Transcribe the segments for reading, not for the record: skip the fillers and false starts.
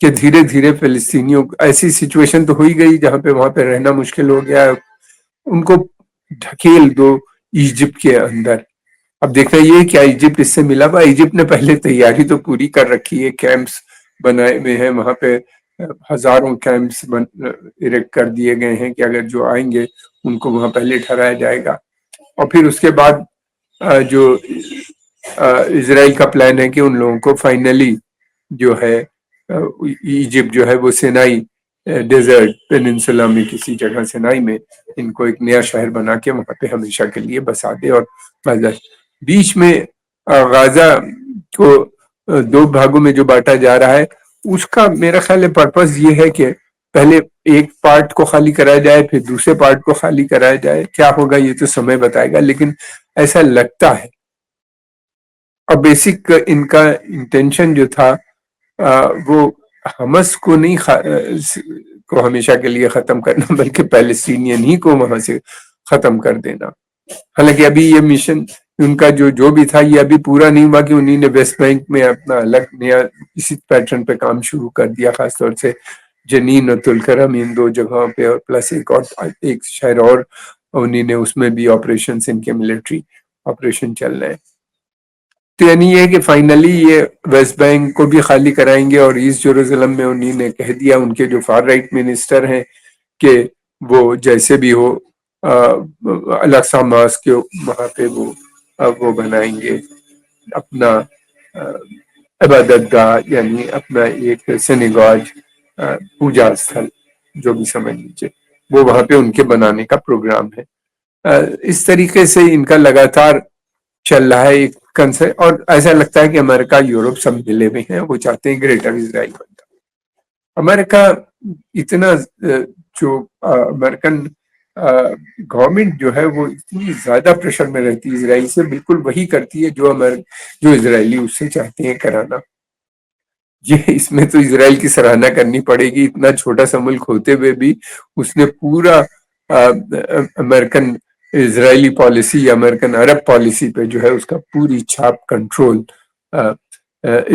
کہ دھیرے دھیرے فلسطینیوں ایسی سچویشن تو ہوئی گئی جہاں پہ وہاں پہ رہنا مشکل ہو گیا، ان کو ڈھکیل دو ایجپٹ کے اندر۔ اب دیکھنا یہ کیا ایجپٹ اس سے ملا ہوا، ایجپٹ نے پہلے تیاری تو پوری کر رکھی ہے، کیمپس بنائے ہوئے ہیں وہاں پہ، ہزاروں کیمپس اریکٹ کر دیے گئے ہیں کہ اگر جو آئیں گے ان کو وہاں پہلے ٹھہرایا جائے گا، اور پھر اس کے بعد جو اسرائیل کا پلان ہے کہ ان لوگوں کو فائنلی جو ہے ایجپٹ جو ہے وہ سینائی ڈیزرٹ پیننسولا میں کسی جگہ سینائی میں ان کو ایک نیا شہر بنا کے وہاں پہ ہمیشہ کے لیے بسا دے۔ اور بیچ میں غازہ کو دو بھاگوں میں جو بانٹا جا رہا ہے، اس کا میرا خیال ہے پرپس یہ ہے کہ پہلے ایک پارٹ کو خالی کرایا جائے، پھر دوسرے پارٹ کو خالی کرایا جائے، کیا ہوگا یہ تو سمے بتائے گا، لیکن ایسا لگتا ہے۔ اور بیسک ان کا انٹینشن جو تھا وہ حماس کو نہیں کو ہمیشہ کے لیے ختم کرنا، بلکہ پیلسٹینین ہی کو وہاں سے ختم کر دینا۔ حالانکہ ابھی یہ مشن ان کا جو بھی تھا یہ ابھی پورا نہیں ہوا، کہ انہوں نے ویسٹ بینک میں اپنا الگ نیا اسی پیٹرن پہ کام شروع کر دیا، خاص طور سے جنین اور تلکرم ان دو جگہوں پہ، اور پلس ایک شہر اور انہوں نے اس میں بھی آپریشن ان کے ملٹری آپریشن چل رہے ہیں۔ تو یعنی یہ کہ فائنلی یہ ویسٹ بینک کو بھی خالی کرائیں گے، اور ایسٹ جیروزلم میں انہوں نے کہہ دیا ان کے جو فار رائٹ منسٹر ہیں کہ وہ جیسے بھی ہو الاقصی ماسک کے وہاں پہ وہ بنائیں گے اپنا عبادت گاہ، یعنی اپنا ایک سینیگاج، پوجا استھل جو بھی سمجھ لیجیے، وہ وہاں پہ ان کے بنانے کا پروگرام ہے۔ اس طریقے سے ان کا لگاتار چل رہا ہے ایک کنسرٹ، اور ایسا لگتا ہے کہ امریکہ یورپ سب ملے ہوئے ہیں، وہ چاہتے ہیں گریٹر اسرائیل بن جائے۔ امریکہ اتنا جو امریکن گورنمنٹ جو ہے وہ اتنی زیادہ پریشر میں رہتی ہے اسرائیل سے، بالکل وہی کرتی ہے جو اسرائیلی اس سے چاہتے ہیں کرانا۔ یہ اس میں تو اسرائیل کی سراہنا کرنی پڑے گی، اتنا چھوٹا سا ملک ہوتے ہوئے بھی اس نے پورا امریکن اسرائیلی پالیسی یا امریکن عرب پالیسی پہ جو ہے اس کا پوری چھاپ کنٹرول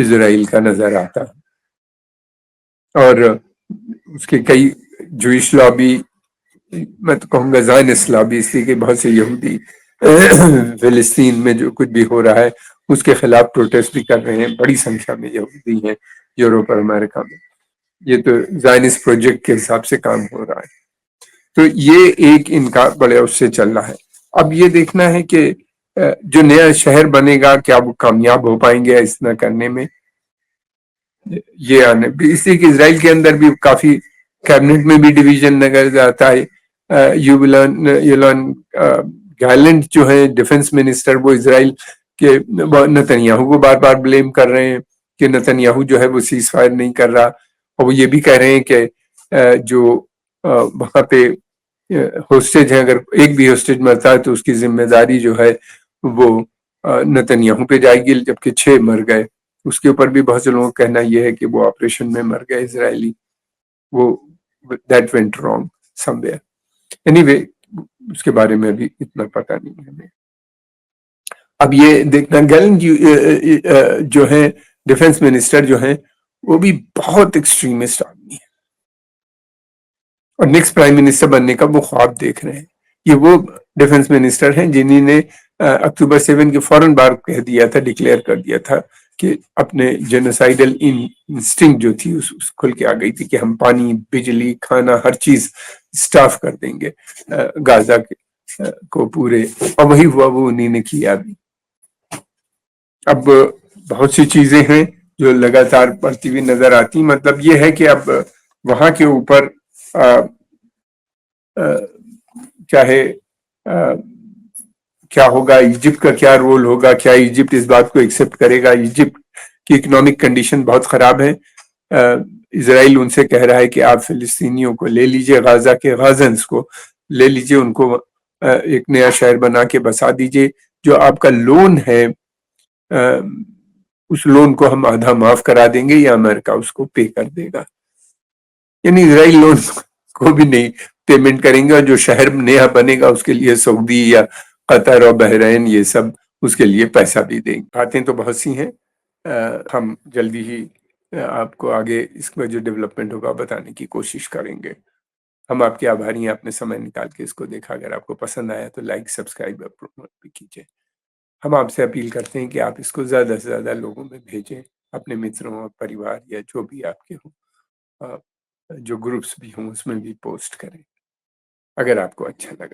اسرائیل کا نظر آتا ہے۔ اور اس کے کئی جوئش لابی، میں تو کہوں گا زائنسٹ لابی، اس لیے کہ بہت سے یہودی فلسطین میں جو کچھ بھی ہو رہا ہے اس کے خلاف پروٹیسٹ بھی کر رہے ہیں، بڑی سنکھیا میں یہودی ہیں یوروپ اور امریکہ میں۔ یہ تو زائنسٹ پروجیکٹ کے حساب سے کام ہو رہا ہے۔ تو یہ ایک ان کا بڑے اس سے چل رہا ہے۔ اب یہ دیکھنا ہے کہ جو نیا شہر بنے گا کیا وہ کامیاب ہو پائیں گے اس نہ کرنے میں، یہ آنے اس لیے کہ اسرائیل کے اندر بھی کافی کیبنٹ میں بھی ڈویژن نظر آتا ہے۔ یولان گیلنٹ جو ہیں ڈیفنس منسٹر، وہ اسرائیل کے نتنیاہو کو بار بار بلیم کر رہے ہیں کہ نتنیاہو جو ہے وہ سیز فائر نہیں کر رہا، اور وہ یہ بھی کہہ رہے ہیں کہ جو وہاں پہ ہوسٹیج ہیں، اگر ایک بھی ہوسٹیج مرتا ہے تو اس کی ذمہ داری جو ہے وہ نتنیاہو پہ جائے گی، جبکہ 6 مر گئے۔ اس کے اوپر بھی بہت سے لوگوں کا کہنا یہ ہے کہ وہ آپریشن میں مر گئے اسرائیلی، وہ that went wrong somewhere. Anyway اس کے بارے میں بھی اتنا پتہ نہیں ہے ہمیں۔ اب یہ دیکھنا گیلن جو ہیں ڈیفنس منسٹر جو ہیں وہ بھی بہت ایکسٹریمسٹ آدمی ہے، اور نیکسٹ پرائم منسٹر بننے کا وہ خواب دیکھ رہے ہیں۔ یہ وہ ڈیفنس منسٹر ہیں جنہوں نے اکتوبر 7 کے فوراً بعد کہہ دیا تھا، ڈکلیئر کر دیا تھا کہ اپنے جینوسائیڈل انسٹنکٹ جو تھی اس کھل کے آ گئی تھی کہ ہم پانی، بجلی، کھانا، ہر چیز سٹاف کر دیں گے غازہ کو پورے، اور وہی ہوا، وہ انہوں نے کیا بھی۔ اب بہت سی چیزیں ہیں جو لگاتار بڑھتی ہوئی نظر آتی، مطلب یہ ہے کہ اب وہاں کے اوپر چاہے کیا ہوگا، ایجپٹ کا کیا رول ہوگا، کیا ایجپٹ اس بات کو ایکسپٹ کرے گا۔ ایجپٹ کی اکنامک کنڈیشن بہت خراب ہے، اسرائیل ان سے کہہ رہا ہے کہ آپ فلسطینیوں کو لے لیجئے، غازہ کے غازنز کو لے لیجئے، ان کو ایک نیا شہر بنا کے بسا دیجئے، جو آپ کا لون ہے اس لون کو ہم آدھا معاف کرا دیں گے یا امریکہ اس کو پے کر دے گا۔ یعنی اسرائیل لون کو بھی نہیں پیمنٹ کریں گے، اور جو شہر نیا بنے گا اس کے لیے سعودی یا قطر اور بحرین یہ سب اس کے لیے پیسہ بھی دیں گے۔ باتیں تو بہت سی ہیں، ہم جلدی ہی آپ کو آگے اس کا جو ڈیولپمنٹ ہوگا بتانے کی کوشش کریں گے. ہم آپ کے آبھاری ہیں، آپ نے سمے نکال کے اس کو دیکھا. اگر آپ کو پسند آیا تو لائک، سبسکرائب اور پروموٹ بھی کیجیے. ہم آپ سے اپیل کرتے ہیں کہ آپ اس کو زیادہ سے زیادہ لوگوں میں بھیجیں، اپنے متروں اور پریوار یا جو بھی آپ کے ہوں، جو گروپس بھی ہوں اس میں بھی پوسٹ کریں اگر آپ کو اچھا لگا.